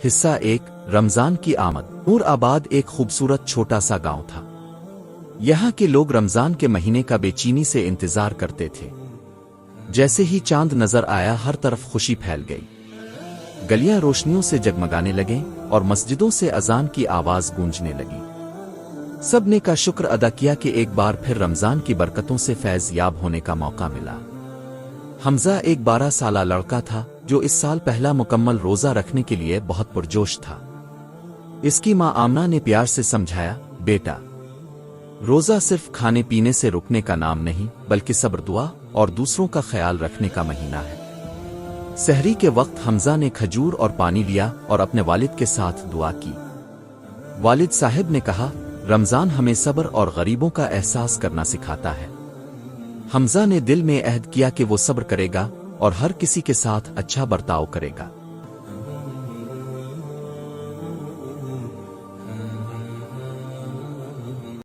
حصہ 1 رمضان کی آمد۔ نور آباد ایک خوبصورت چھوٹا سا گاؤں تھا۔ یہاں کے لوگ رمضان کے مہینے کا بے چینی سے انتظار کرتے تھے۔ جیسے ہی چاند نظر آیا ہر طرف خوشی پھیل گئی۔ گلیاں روشنیوں سے جگمگانے لگیں اور مسجدوں سے اذان کی آواز گونجنے لگی۔ سب نے کا شکر ادا کیا کہ ایک بار پھر رمضان کی برکتوں سے فیض یاب ہونے کا موقع ملا۔ حمزہ ایک 12 سالہ لڑکا تھا جو اس سال پہلا مکمل روزہ رکھنے کے لیے بہت پرجوش تھا۔ اس کی ماں آمنہ نے پیار سے سمجھایا، بیٹا، روزہ صرف کھانے پینے سے رکنے کا نام نہیں بلکہ صبر، دعا اور دوسروں کا خیال رکھنے کا مہینہ ہے۔ سحری کے وقت حمزہ نے کھجور اور پانی لیا اور اپنے والد کے ساتھ دعا کی۔ والد صاحب نے کہا، رمضان ہمیں صبر اور غریبوں کا احساس کرنا سکھاتا ہے۔ حمزہ نے دل میں عہد کیا کہ وہ صبر کرے گا اور ہر کسی کے ساتھ اچھا برتاؤ کرے گا۔